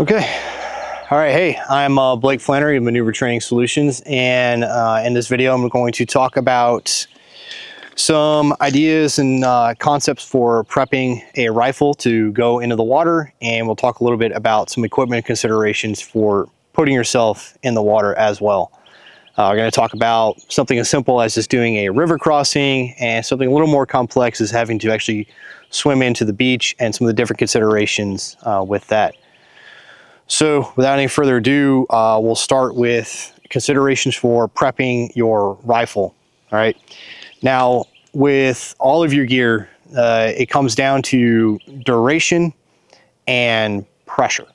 Okay. All right. Hey, I'm Blake Flannery of Maneuver Training Solutions, and in this video, I'm going to talk about some ideas and concepts for prepping a rifle to go into the water, and we'll talk a little bit about some equipment considerations for putting yourself in the water as well. We're going to talk about something as simple as just doing a river crossing, and something a little more complex is having to actually swim into the beach and some of the different considerations with that. So without any further ado, we'll start with considerations for prepping your rifle. All right. Now, with all of your gear, it comes down to duration and pressure.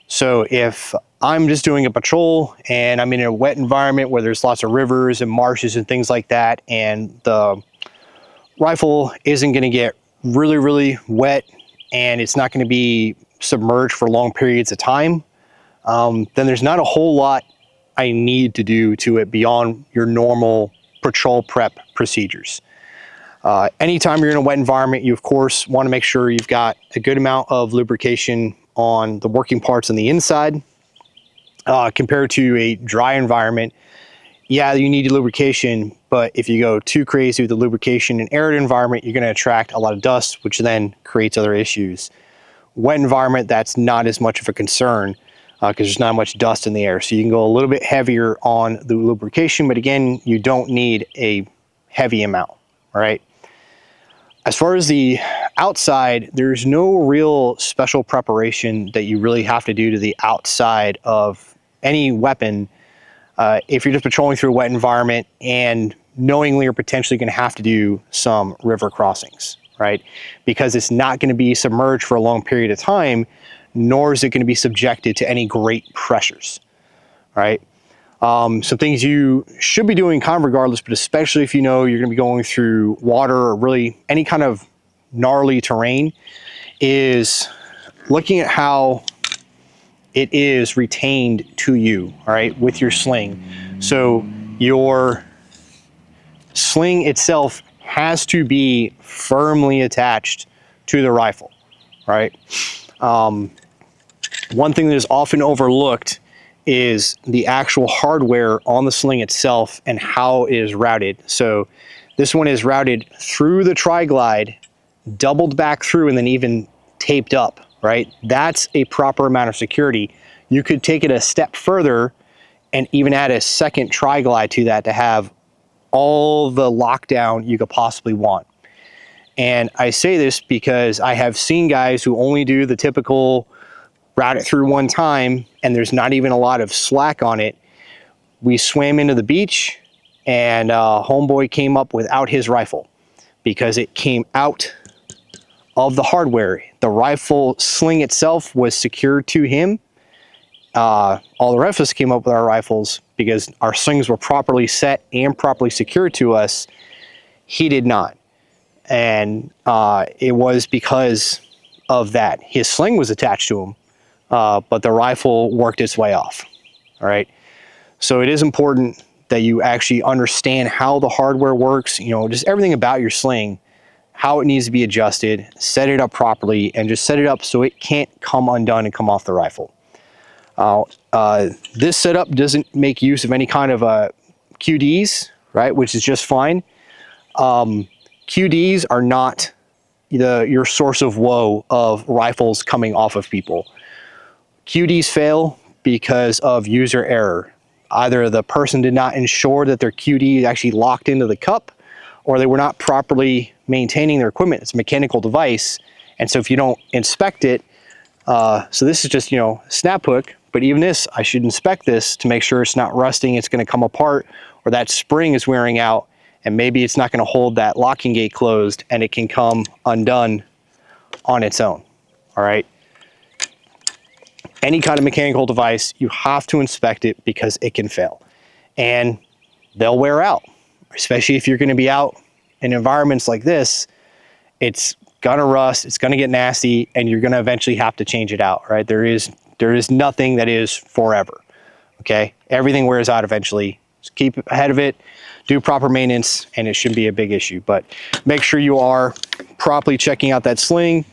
So if I'm just doing a patrol and I'm in a wet environment where there's lots of rivers and marshes and things like that, and the rifle isn't going to get really, really wet and it's not going to be submerged for long periods of time, then there's not a whole lot I need to do to it beyond your normal patrol prep procedures. Anytime you're in a wet environment, you of course want to make sure you've got a good amount of lubrication on the working parts on the inside. Compared to a dry environment, yeah, you need lubrication, but if you go too crazy with the lubrication in an arid environment, you're going to attract a lot of dust, which then creates other issues. Wet environment, that's not as much of a concern because there's not much dust in the air. So you can go a little bit heavier on the lubrication, but again, you don't need a heavy amount, all right? As far as the outside, there's no real special preparation that you really have to do to the outside of any weapon if you're just patrolling through a wet environment and knowingly or potentially going to have to do some river crossings, right? Because it's not going to be submerged for a long period of time, nor is it going to be subjected to any great pressures, right? Some things you should be doing kind of regardless, but especially if you know you're going to be going through water or really any kind of gnarly terrain, is looking at how it is retained to you, all right, with your sling. So your sling itself has to be firmly attached to the rifle, right? One thing that is often overlooked is the actual hardware on the sling itself and how it is routed. So this one is routed through the tri-glide, doubled back through, and then even taped up, right? That's a proper amount of security. You could take it a step further and even add a second tri-glide to that to have all the lockdown you could possibly want. And I say this because I have seen guys who only do the typical route it through one time and there's not even a lot of slack on it. We swam into the beach and homeboy came up without his rifle because it came out of the hardware. The rifle sling itself was secured to him. All the rest of us came up with our rifles because our slings were properly set and properly secured to us. He did not. And it was because of that. His sling was attached to him, but the rifle worked its way off. All right. So it is important that you actually understand how the hardware works, you know, just everything about your sling, how it needs to be adjusted, set it up properly, and just set it up so it can't come undone and come off the rifle. This setup doesn't make use of any kind of QDs, right, which is just fine. QDs are not your source of woe of rifles coming off of people. QDs fail because of user error. Either the person did not ensure that their QD actually locked into the cup, or they were not properly maintaining their equipment. It's a mechanical device, and so if you don't inspect it, so this is just, you know, snap hook, but even this, I should inspect this to make sure it's not rusting, it's going to come apart, or that spring is wearing out, and maybe it's not going to hold that locking gate closed, and it can come undone on its own, all right? Any kind of mechanical device, you have to inspect it because it can fail. And they'll wear out, especially if you're going to be out in environments like this. It's gonna rust, it's gonna get nasty, and you're gonna eventually have to change it out, right? There is nothing that is forever, okay? Everything wears out eventually. Just keep ahead of it, do proper maintenance, and it shouldn't be a big issue. But make sure you are properly checking out that sling,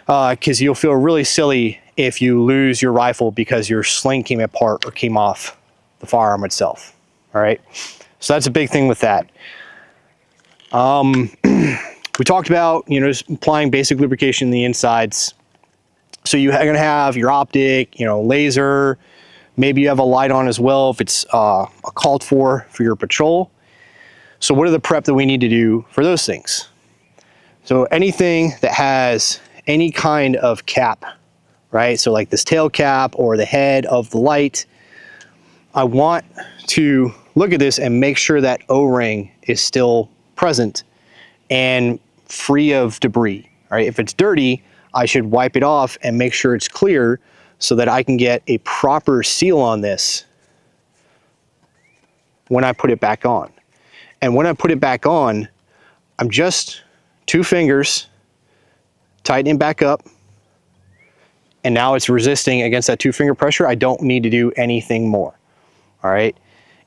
because you'll feel really silly if you lose your rifle because your sling came apart or came off the firearm itself. All right, so that's a big thing with that. We talked about, just applying basic lubrication in the insides. So you're going to have your optic, laser, maybe you have a light on as well if it's called for your patrol. So what are the prep that we need to do for those things? So anything that has any kind of cap, right? So like this tail cap or the head of the light, I want to look at this and make sure that O-ring is still present and free of debris, right? If it's dirty, I should wipe it off and make sure it's clear so that I can get a proper seal on this when I put it back on. And when I put it back on, I'm just 2 fingers, tighten it back up, and now it's resisting against that 2-finger pressure. I don't need to do anything more, all right?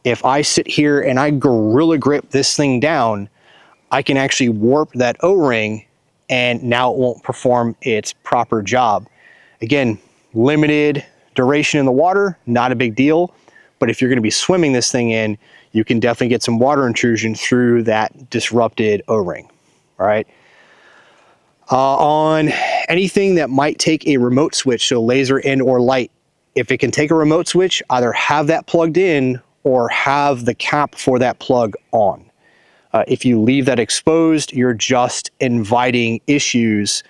If I sit here and I gorilla grip this thing down, I can actually warp that O-ring and now it won't perform its proper job. Again, limited duration in the water, not a big deal, but if you're gonna be swimming this thing in, you can definitely get some water intrusion through that disrupted O-ring, all right? On anything that might take a remote switch, so laser and or light, if it can take a remote switch, either have that plugged in or have the cap for that plug on. If you leave that exposed, you're just inviting issues.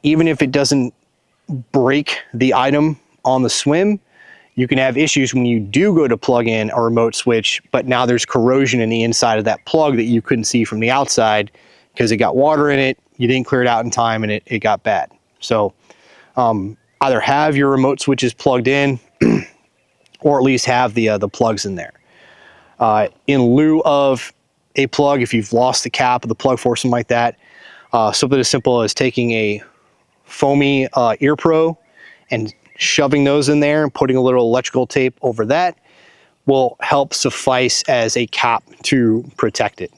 Even if it doesn't break the item on the swim, you can have issues when you do go to plug in a remote switch, but now there's corrosion in the inside of that plug that you couldn't see from the outside because it got water in it, you didn't clear it out in time, and it got bad. So either have your remote switches plugged in or at least have the plugs in there. In lieu of a plug, if you've lost the cap of the plug for something like that, something as simple as taking a foamy ear pro and shoving those in there and putting a little electrical tape over that will help suffice as a cap to protect it.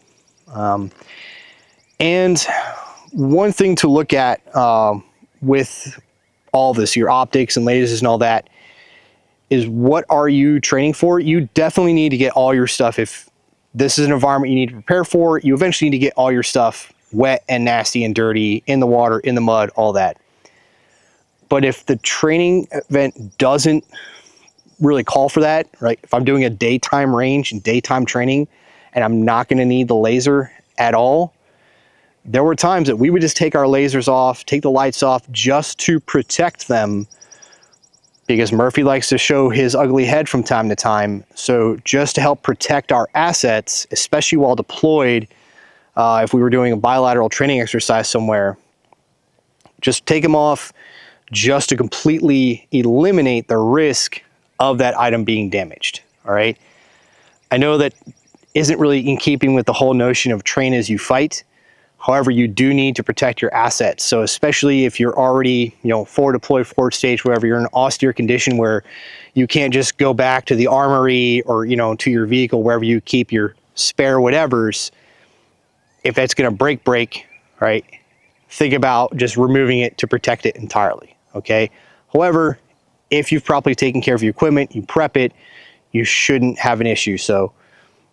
And one thing to look at with all this, your optics and lasers and all that, is what are you training for? You definitely need to get all your stuff. If this is an environment you need to prepare for, you eventually need to get all your stuff wet and nasty and dirty, in the water, in the mud, all that. But if the training event doesn't really call for that, right? If I'm doing a daytime range and daytime training and I'm not gonna need the laser at all, there were times that we would just take our lasers off, take the lights off just to protect them, because Murphy likes to show his ugly head from time to time. So just to help protect our assets, especially while deployed, if we were doing a bilateral training exercise somewhere, just take them off just to completely eliminate the risk of that item being damaged, all right? I know that isn't really in keeping with the whole notion of train as you fight. However, you do need to protect your assets. So especially if you're already, forward deployed, forward stage, wherever, you're in an austere condition where you can't just go back to the armory or, to your vehicle, wherever you keep your spare whatevers. If that's gonna break, right? Think about just removing it to protect it entirely, okay? However, if you've properly taken care of your equipment, you prep it, you shouldn't have an issue. So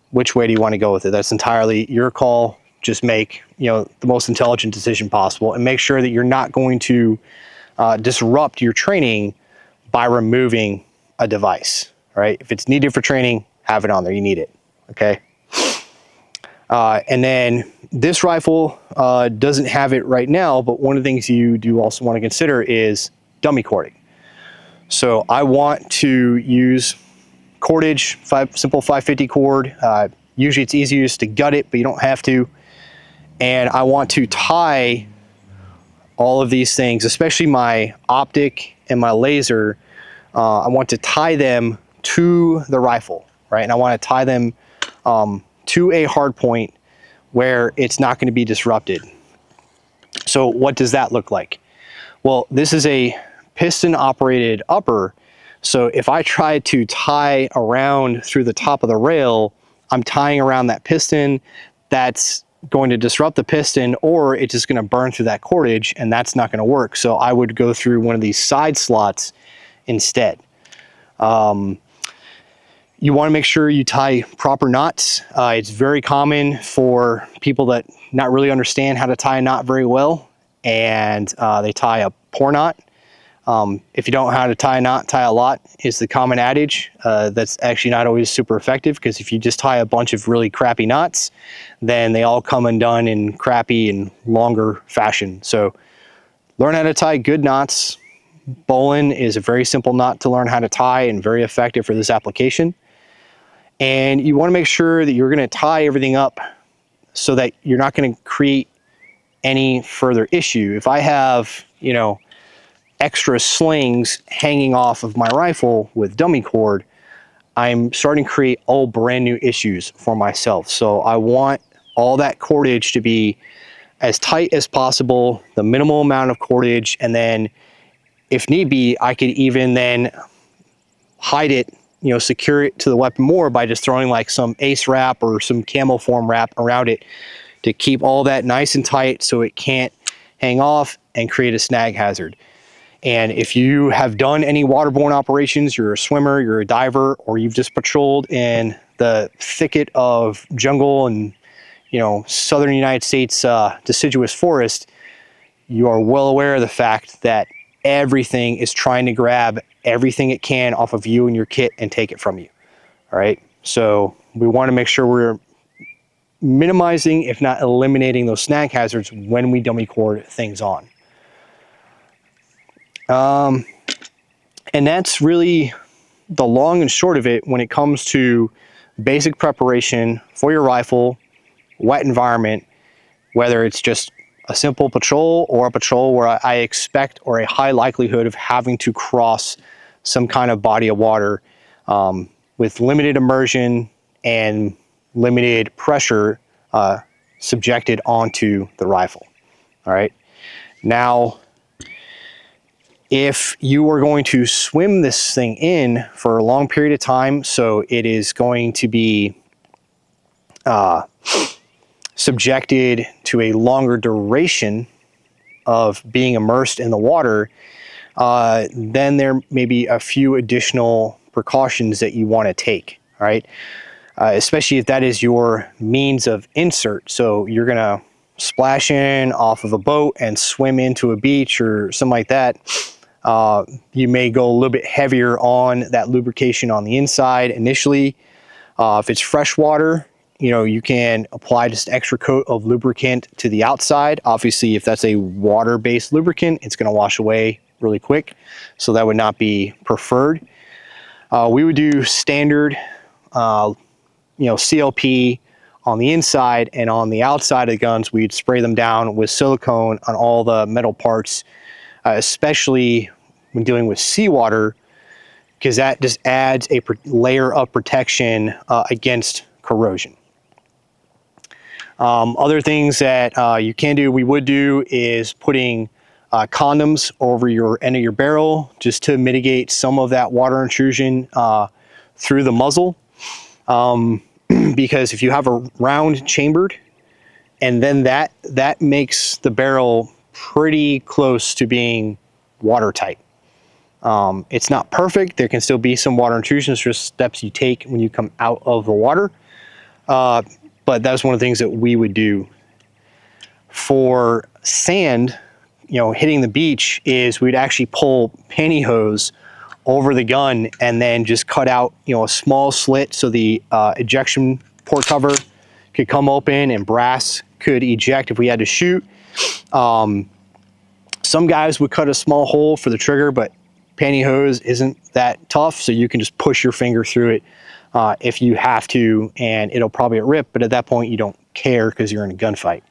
which way do you wanna go with it? That's entirely your call. Just make the most intelligent decision possible and make sure that you're not going to disrupt your training by removing a device, right? If it's needed for training, have it on there, you need it, okay? And then this rifle doesn't have it right now, but one of the things you do also want to consider is dummy cording. So I want to use cordage, simple 550 cord. Usually it's easiest to gut it, but you don't have to. And I want to tie all of these things, especially my optic and my laser, I want to tie them to the rifle, right? And I want to tie them to a hard point where it's not going to be disrupted. So what does that look like? Well, this is a piston operated upper. So if I try to tie around through the top of the rail, I'm tying around that piston. That's going to disrupt the piston, or it's just going to burn through that cordage, and that's not going to work. So I would go through one of these side slots instead. You want to make sure you tie proper knots. It's very common for people that not really understand how to tie a knot very well, and they tie a poor knot. If you don't know how to tie a knot, tie a lot is the common adage. That's actually not always super effective, because if you just tie a bunch of really crappy knots, then they all come undone in crappy and longer fashion. So learn how to tie good knots. Bowline is a very simple knot to learn how to tie and very effective for this application. And you want to make sure that you're going to tie everything up so that you're not going to create any further issue. If I have, you know, extra slings hanging off of my rifle with dummy cord, I'm starting to create all brand new issues for myself. So I want all that cordage to be as tight as possible, the minimal amount of cordage, and then if need be, I could even then hide it, you know, secure it to the weapon more by just throwing like some ace wrap or some camo form wrap around it to keep all that nice and tight so it can't hang off and create a snag hazard. And if you have done any waterborne operations, you're a swimmer, you're a diver, or you've just patrolled in the thicket of jungle and, you know, southern United States deciduous forest, you are well aware of the fact that everything is trying to grab everything it can off of you and your kit and take it from you. All right. So we want to make sure we're minimizing, if not eliminating, those snag hazards when we dummy cord things on. And that's really the long and short of it when it comes to basic preparation for your rifle, wet environment, whether it's just a simple patrol or a patrol where I expect or a high likelihood of having to cross some kind of body of water with limited immersion and limited pressure subjected onto the rifle. All right. Now, if you are going to swim this thing in for a long period of time, so it is going to be subjected to a longer duration of being immersed in the water, then there may be a few additional precautions that you want to take, all right? Especially if that is your means of insert. So you're going to splash in off of a boat and swim into a beach or something like that. You may go a little bit heavier on that lubrication on the inside initially. If it's fresh water, you know, you can apply just an extra coat of lubricant to the outside. Obviously, if that's a water-based lubricant, it's going to wash away really quick, so that would not be preferred. We would do standard, you know, CLP on the inside, and on the outside of the guns, we'd spray them down with silicone on all the metal parts, especially when dealing with seawater, because that just adds a layer of protection against corrosion. Other things that you can do, we would do, is putting condoms over your end of your barrel just to mitigate some of that water intrusion through the muzzle. Because if you have a round chambered, and then that makes the barrel pretty close to being watertight. It's not perfect. There can still be some water intrusions, just steps you take when you come out of the water. But that's one of the things that we would do. For sand, you know, hitting the beach, is we'd actually pull pantyhose over the gun and then just cut out, you know, a small slit so the ejection port cover could come open and brass could eject if we had to shoot. Some guys would cut a small hole for the trigger, but pantyhose isn't that tough, so you can just push your finger through it if you have to, and it'll probably rip, but at that point you don't care because you're in a gunfight.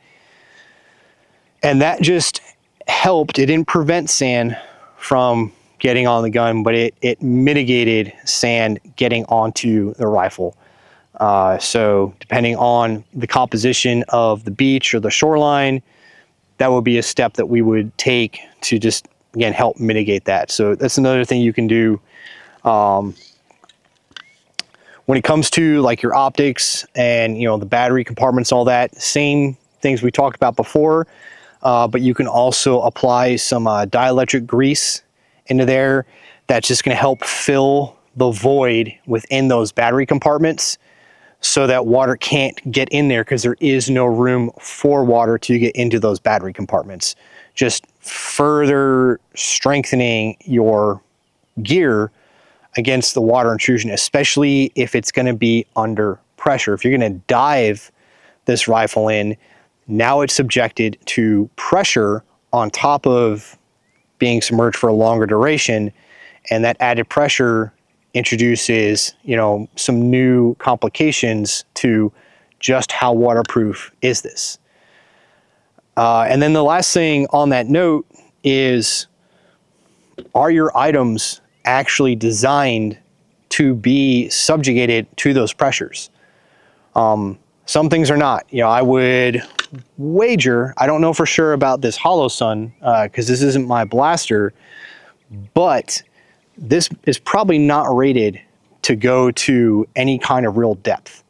And that just helped. It didn't prevent sand from getting on the gun, but it mitigated sand getting onto the rifle. So depending on the composition of the beach or the shoreline, that would be a step that we would take to just, again, help mitigate that. So that's another thing you can do. When it comes to like your optics and, you know, the battery compartments, all that, same things we talked about before, but you can also apply some dielectric grease into there. That's just going to help fill the void within those battery compartments so that water can't get in there, because there is no room for water to get into those battery compartments. Just further strengthening your gear against the water intrusion, especially if it's going to be under pressure. If you're going to dive this rifle in, now it's subjected to pressure on top of being submerged for a longer duration, and that added pressure introduces, you know, some new complications to just how waterproof is this. And then the last thing on that note is, are your items actually designed to be subjugated to those pressures? Some things are not. You know, I would wager, I don't know for sure about this Hollow Sun, because this isn't my blaster, but this is probably not rated to go to any kind of real depth.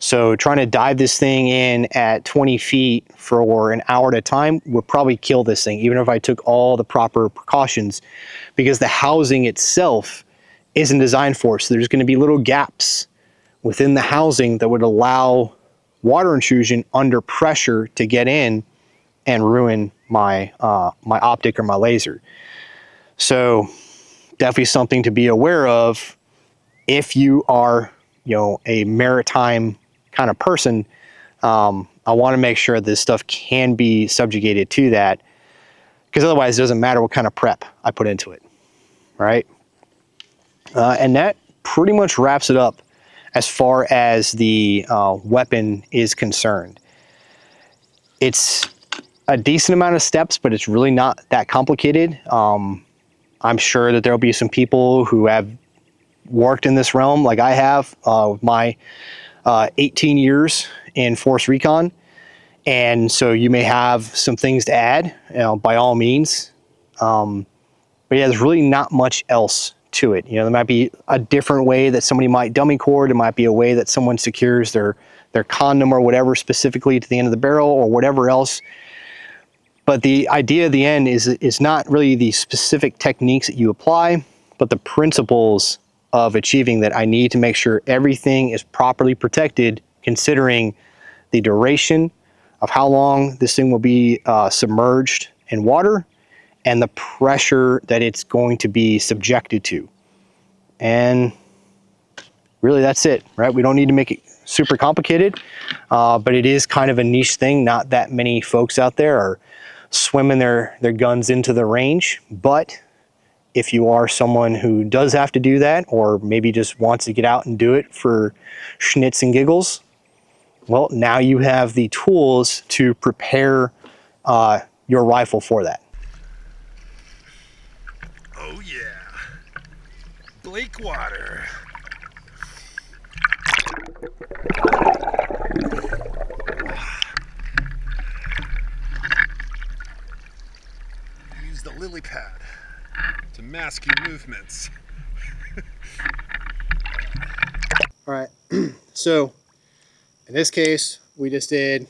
So trying to dive this thing in at 20 feet for an hour at a time would probably kill this thing, even if I took all the proper precautions, because the housing itself isn't designed for it. So there's going to be little gaps within the housing that would allow water intrusion under pressure to get in and ruin my my optic or my laser. So definitely something to be aware of if you are, you know, a maritime kind of person. I want to make sure this stuff can be subjugated to that, because otherwise it doesn't matter what kind of prep I put into it, right? And that pretty much wraps it up as far as the weapon is concerned. It's a decent amount of steps, but it's really not that complicated. I'm sure that there'll be some people who have worked in this realm like I have with my 18 years in Force Recon. And so you may have some things to add, you know, by all means. But yeah, there's really not much else to it. You know, there might be a different way that somebody might dummy cord. It might be a way that someone secures their condom or whatever specifically to the end of the barrel or whatever else. But the idea at the end is not really the specific techniques that you apply, but the principles of achieving that. I need to make sure everything is properly protected, considering the duration of how long this thing will be submerged in water and the pressure that it's going to be subjected to. And really that's it, right? We don't need to make it super complicated, but it is kind of a niche thing. Not that many folks out there are swimming their guns into the range, but if you are someone who does have to do that, or maybe just wants to get out and do it for schnitz and giggles, well, now you have the tools to prepare your rifle for that. Oh yeah, Blakewater. Use the lily pad to mask your movements. All right, so in this case, we just did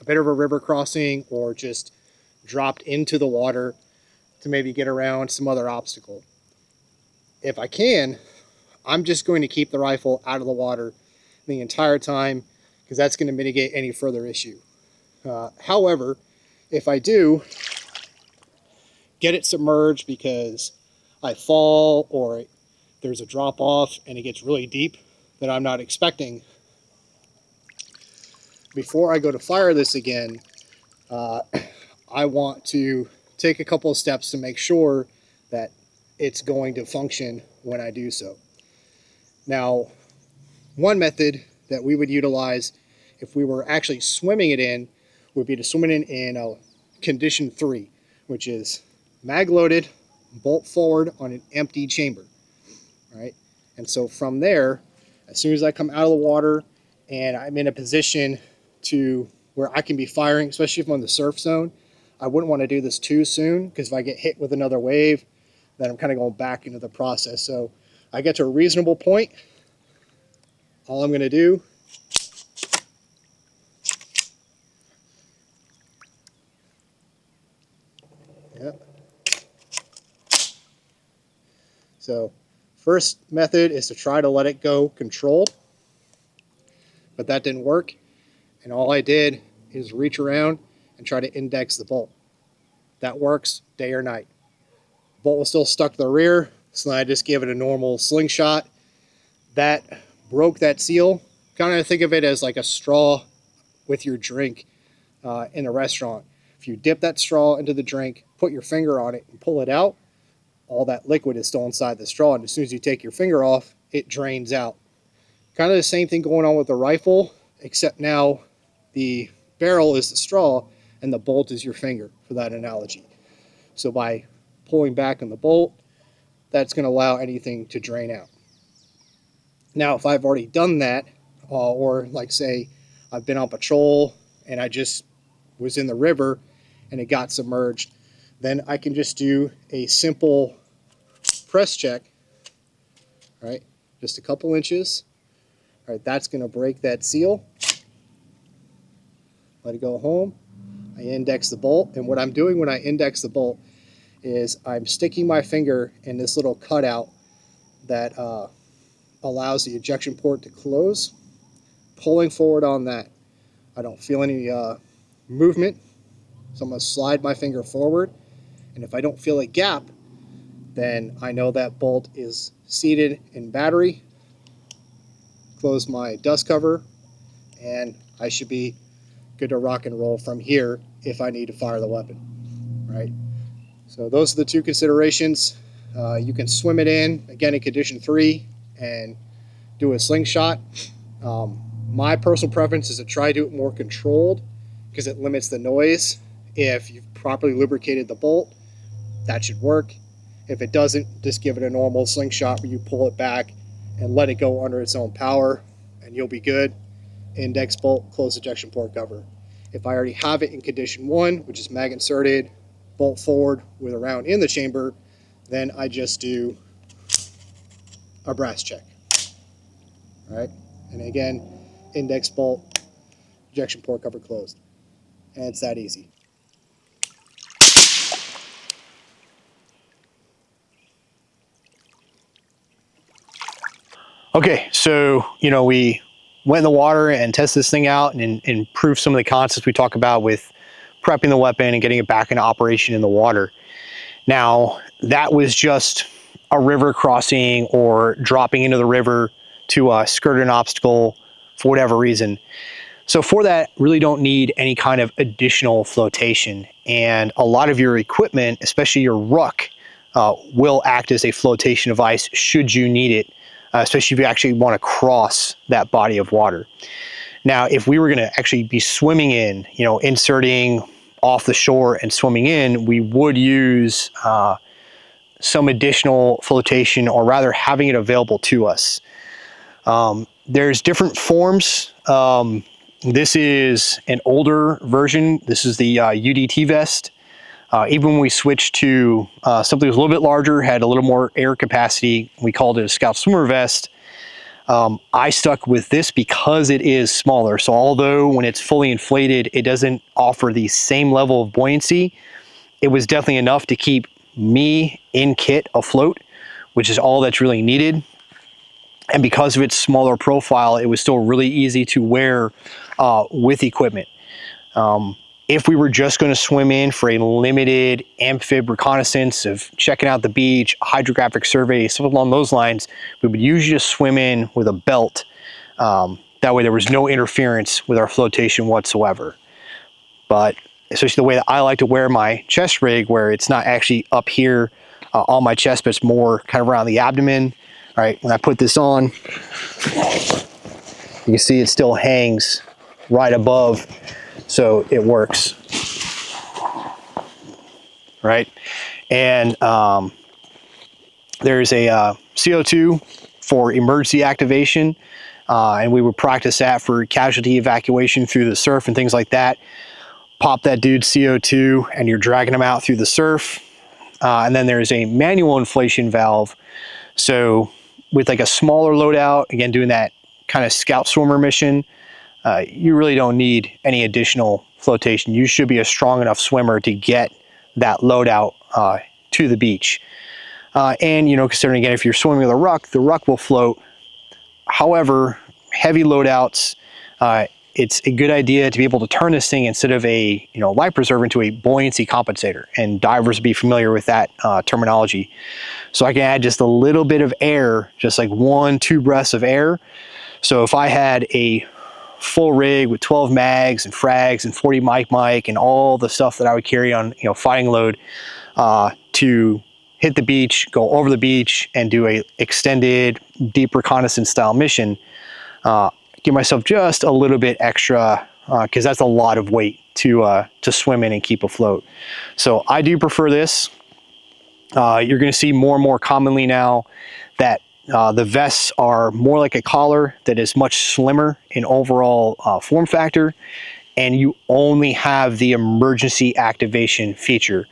a bit of a river crossing, or just dropped into the water to maybe get around some other obstacle. If I can, I'm just going to keep the rifle out of the water the entire time, because that's going to mitigate any further issue. However, if I do get it submerged because I fall or there's a drop off and it gets really deep that I'm not expecting, before I go to fire this again, I want to take a couple of steps to make sure that it's going to function when I do so. Now, one method that we would utilize if we were actually swimming it in would be to swim it in condition 3, which is mag loaded, bolt forward on an empty chamber, right? And so from there, as soon as I come out of the water and I'm in a position to where I can be firing, especially if I'm in the surf zone, I wouldn't want to do this too soon, because if I get hit with another wave, then I'm kind of going back into the process. So I get to a reasonable point. All I'm going to do Yep. So first method is to try to let it go controlled, but that didn't work. And all I did is reach around and try to index the bolt. That works day or night. Bolt was still stuck to the rear, so I just gave it a normal slingshot. That broke that seal. Kind of think of it as like a straw with your drink in a restaurant. If you dip that straw into the drink, put your finger on it and pull it out, all that liquid is still inside the straw, and as soon as you take your finger off, it drains out. Kind of the same thing going on with the rifle, except now the barrel is the straw and the bolt is your finger, for that analogy. So by pulling back on the bolt, that's going to allow anything to drain out. Now, if I've already done that, or like say I've been on patrol and I just was in the river and it got submerged, then I can just do a simple press check, right? Just a couple inches. All right, that's going to break that seal. Let it go home. I index the bolt, and what I'm doing when I index the bolt is I'm sticking my finger in this little cutout that allows the ejection port to close, pulling forward on that. I don't feel any movement, so I'm going to slide my finger forward, and if I don't feel a gap, then I know that bolt is seated in battery. Close my dust cover, and I should be good to rock and roll from here if I need to fire the weapon, right? So those are the two considerations. You can swim it in, again, in condition 3 and do a slingshot. My personal preference is to try to do it more controlled because it limits the noise. If you've properly lubricated the bolt, that should work. If it doesn't, just give it a normal slingshot where you pull it back and let it go under its own power, and you'll be good. Index bolt, close ejection port cover. If I already have it in condition 1, which is mag inserted, bolt forward with a round in the chamber, then I just do a brass check. All right, and again, index bolt, ejection port cover closed, and it's that easy. Okay, so we went in the water and tested this thing out and improved some of the concepts we talk about with prepping the weapon and getting it back into operation in the water. Now, that was just a river crossing or dropping into the river to skirt an obstacle for whatever reason. So for that, really don't need any kind of additional flotation. And a lot of your equipment, especially your ruck, will act as a flotation device should you need it, especially if you actually want to cross that body of water. Now, if we were going to actually be swimming in, inserting off the shore and swimming in, we would use some additional flotation, or rather having it available to us. There's different forms. This is an older version. This is the UDT vest. Even when we switched to something that was a little bit larger, had a little more air capacity, we called it a Scout Swimmer vest. I stuck with this because it is smaller. So although when it's fully inflated, it doesn't offer the same level of buoyancy, it was definitely enough to keep me in kit afloat, which is all that's really needed. And because of its smaller profile, it was still really easy to wear with equipment. If we were just going to swim in for a limited amphib reconnaissance of checking out the beach, hydrographic survey, something along those lines, we would usually just swim in with a belt. That way there was no interference with our flotation whatsoever. But especially the way that I like to wear my chest rig, where it's not actually up here on my chest, but it's more kind of around the abdomen. All right, when I put this on, you can see it still hangs right above, so it works, right? And there's a CO2 for emergency activation, and we would practice that for casualty evacuation through the surf and things like that. Pop that dude's CO2 and you're dragging them out through the surf. And then there's a manual inflation valve. So with like a smaller loadout, again, doing that kind of scout swimmer mission, you really don't need any additional flotation. You should be a strong enough swimmer to get that loadout to the beach. And, you know, considering again, if you're swimming with a ruck, the ruck will float. However, heavy loadouts, it's a good idea to be able to turn this thing instead of a, you know, life preserver into a buoyancy compensator, and divers be familiar with that terminology. So I can add just a little bit of air, just like 1-2 breaths of air. So if I had a full rig with 12 mags and frags and 40 mic and all the stuff that I would carry on, you know, fighting load to hit the beach, go over the beach, and do a extended deep reconnaissance style mission, give myself just a little bit extra, because that's a lot of weight to swim in and keep afloat. So I do prefer this. You're going to see more and more commonly now that the vests are more like a collar that is much slimmer in overall form factor, and you only have the emergency activation feature.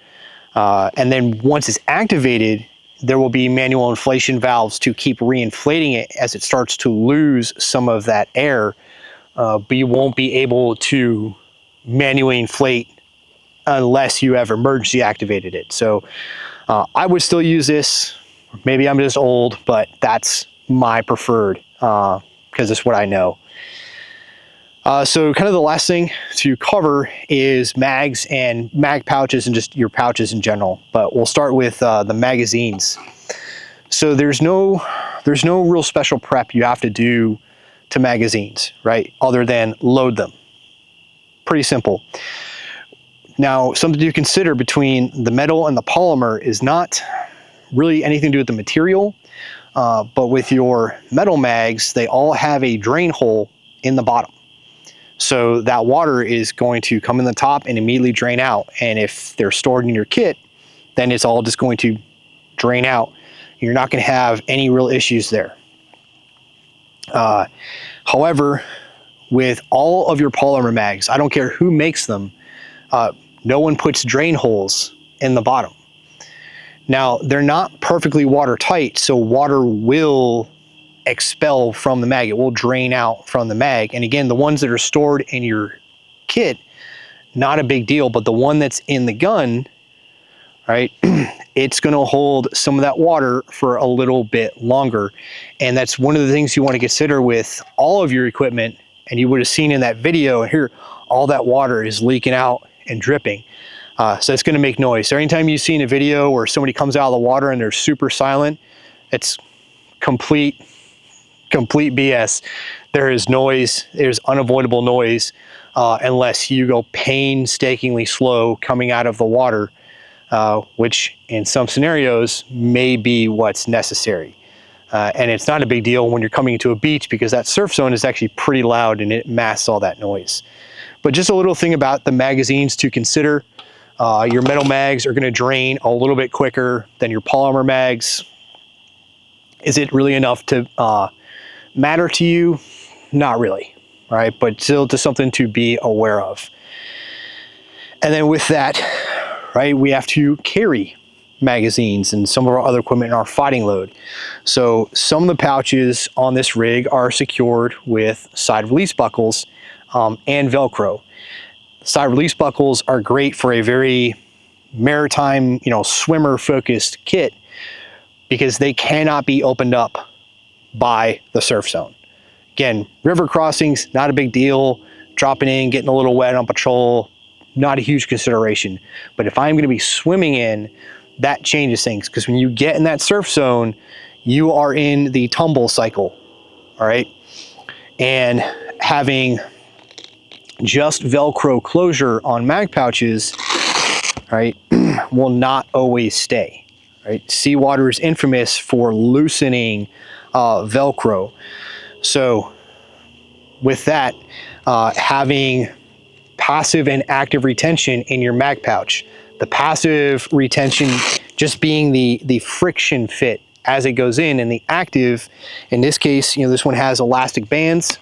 And then once it's activated, there will be manual inflation valves to keep reinflating it as it starts to lose some of that air, but you won't be able to manually inflate unless you have emergency activated it. So I would still use this. Maybe I'm just old, but that's my preferred, because it's what I know. So kind of the last thing to cover is mags and mag pouches and just your pouches in general. But we'll start with the magazines. So there's no real special prep you have to do to magazines, right? Other than load them. Pretty simple. Now, something to consider between the metal and the polymer is not really anything to do with the material, but with your metal mags, they all have a drain hole in the bottom. So that water is going to come in the top and immediately drain out. And if they're stored in your kit, then it's all just going to drain out. You're not going to have any real issues there. However, with all of your polymer mags, I don't care who makes them, no one puts drain holes in the bottom. Now, they're not perfectly watertight, so water will expel from the mag. It will drain out from the mag. And again, the ones that are stored in your kit, not a big deal, but the one that's in the gun, right, it's going to hold some of that water for a little bit longer. And that's one of the things you want to consider with all of your equipment. And you would have seen in that video here, all that water is leaking out and dripping. So it's going to make noise. So anytime you've seen a video where somebody comes out of the water and they're super silent, it's complete BS. There is noise. There's unavoidable noise unless you go painstakingly slow coming out of the water, which in some scenarios may be what's necessary. And it's not a big deal when you're coming into a beach because that surf zone is actually pretty loud and it masks all that noise. But just a little thing about the magazines to consider. Your metal mags are going to drain a little bit quicker than your polymer mags. Is it really enough to matter to you? Not really, right? But still just something to be aware of. And then with that, right, we have to carry magazines and some of our other equipment in our fighting load. So some of the pouches on this rig are secured with side release buckles and Velcro. Side release buckles are great for a very maritime, you know, swimmer focused kit because they cannot be opened up by the surf zone. Again, river crossings, not a big deal. Dropping in, getting a little wet on patrol, not a huge consideration. But if I'm going to be swimming in, that changes things because when you get in that surf zone, you are in the tumble cycle, all right? And having just Velcro closure on mag pouches, right, will not always stay, right? Seawater is infamous for loosening Velcro. So with that, having passive and active retention in your mag pouch, the passive retention just being the friction fit as it goes in, and the active, in this case, you know, this one has elastic bands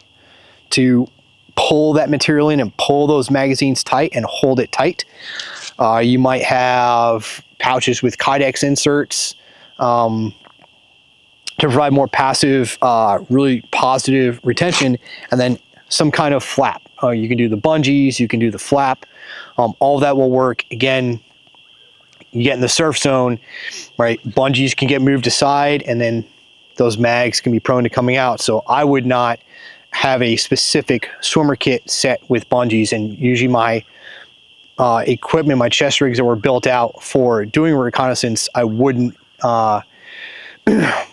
to pull that material in and pull those magazines tight and hold it tight. You might have pouches with Kydex inserts to provide more passive, really positive retention, and then some kind of flap. You can do the bungees, you can do the flap. All of that will work. Again, you get in the surf zone, right, bungees can get moved aside and then those mags can be prone to coming out. So I would not have a specific swimmer kit set with bungees, and usually my equipment, my chest rigs that were built out for doing reconnaissance, I wouldn't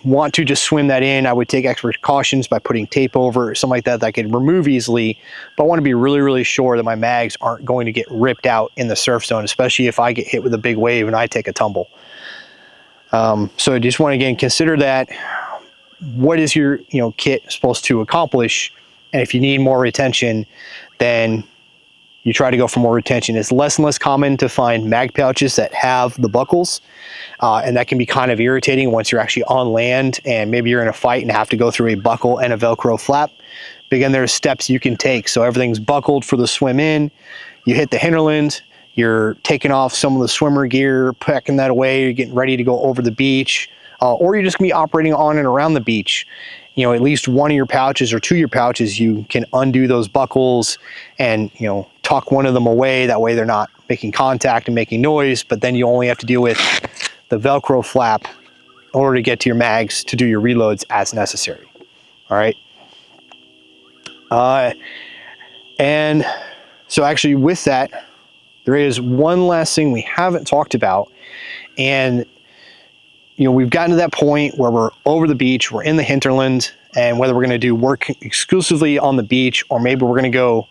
want to just swim that in. I would take extra precautions by putting tape over or something like that that I could remove easily, but I want to be really, really sure that my mags aren't going to get ripped out in the surf zone, especially if I get hit with a big wave and I take a tumble. So I just want to, again, consider that. What is your kit supposed to accomplish? And if you need more retention, then you try to go for more retention. It's less and less common to find mag pouches that have the buckles, and that can be kind of irritating once you're actually on land and maybe you're in a fight and have to go through a buckle and a Velcro flap. But again, there's steps you can take. So everything's buckled for the swim in. You hit the hinterland, you're taking off some of the swimmer gear, packing that away, you're getting ready to go over the beach, or you're just gonna be operating on and around the beach. At least one of your pouches or two of your pouches, you can undo those buckles and tuck one of them away. That way they're not making contact and making noise, but then you only have to deal with the Velcro flap in order to get to your mags to do your reloads as necessary. All right. And so actually with that, there is one last thing we haven't talked about. And we've gotten to that point where we're over the beach, we're in the hinterland, and whether we're going to do work exclusively on the beach or maybe we're going to go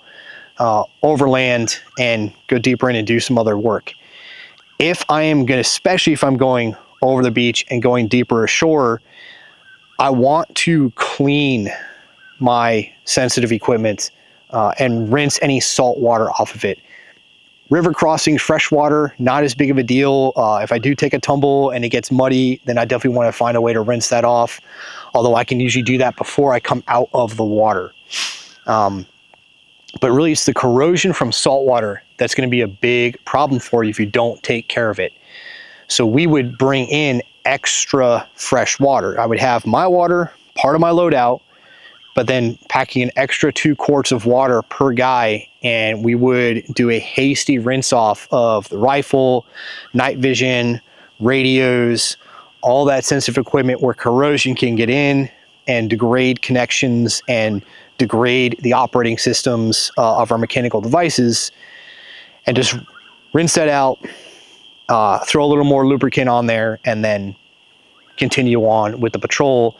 overland and go deeper in and do some other work. If I am going to, especially if I'm going over the beach and going deeper ashore, I want to clean my sensitive equipment and rinse any salt water off of it. River crossing, freshwater, not as big of a deal. If I do take a tumble and it gets muddy, then I definitely want to find a way to rinse that off. Although I can usually do that before I come out of the water. But really it's the corrosion from salt water that's going to be a big problem for you if you don't take care of it. So we would bring in extra fresh water. I would have my water, part of my loadout, but then packing an extra 2 quarts of water per guy, and we would do a hasty rinse off of the rifle, night vision, radios, all that sensitive equipment where corrosion can get in and degrade connections and degrade the operating systems of our mechanical devices, and just rinse that out, throw a little more lubricant on there, and then continue on with the patrol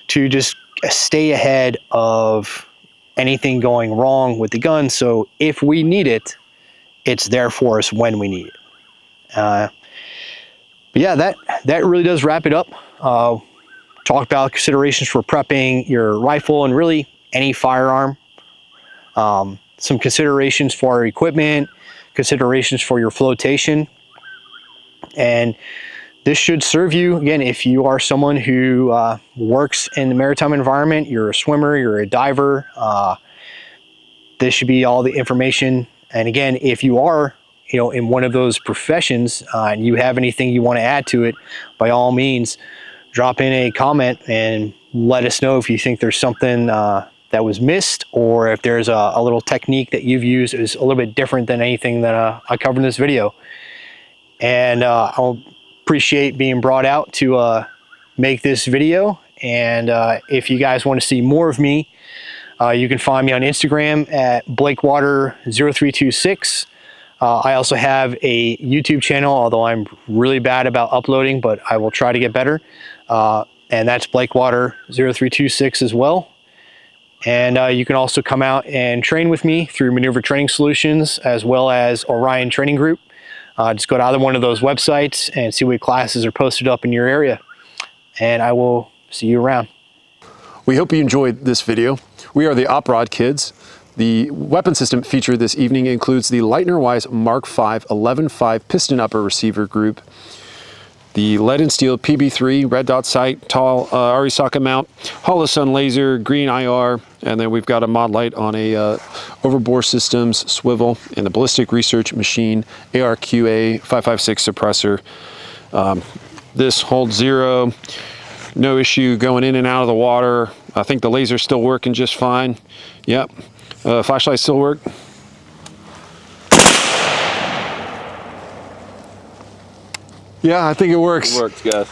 to just stay ahead of anything going wrong with the gun. So if we need it, it's there for us when we need it. But yeah, that really does wrap it up. Talk about considerations for prepping your rifle and really any firearm. Some considerations for our equipment, considerations for your flotation. And this should serve you, again, if you are someone who works in the maritime environment, you're a swimmer, you're a diver, this should be all the information. And again, if you are in one of those professions and you have anything you want to add to it, by all means, drop in a comment and let us know if you think there's something that was missed, or if there's a little technique that you've used is a little bit different than anything that I covered in this video. And I'll appreciate being brought out to make this video. And if you guys want to see more of me, you can find me on Instagram at Blakewater0326. I also have a YouTube channel, although I'm really bad about uploading, but I will try to get better. And that's Blakewater0326 as well. And you can also come out and train with me through Maneuver Training Solutions, as well as Orion Training Group. Just go to either one of those websites and see what classes are posted up in your area. And I will see you around. We hope you enjoyed this video. We are the OpRod Kids. The weapon system featured this evening includes the Leitner-Wise MARKFIVE 11.5 piston upper receiver group, the lead and steel PB3 red dot sight, tall RE socket mount, holosun laser, green IR, and then we've got a mod light on a Overbore Systems swivel and the Ballistic research machine ARQA 556 suppressor. This holds 0, no issue going in and out of the water. I think the laser's still working just fine. Yep, flashlight still work. Yeah, I think it works. It works, guys.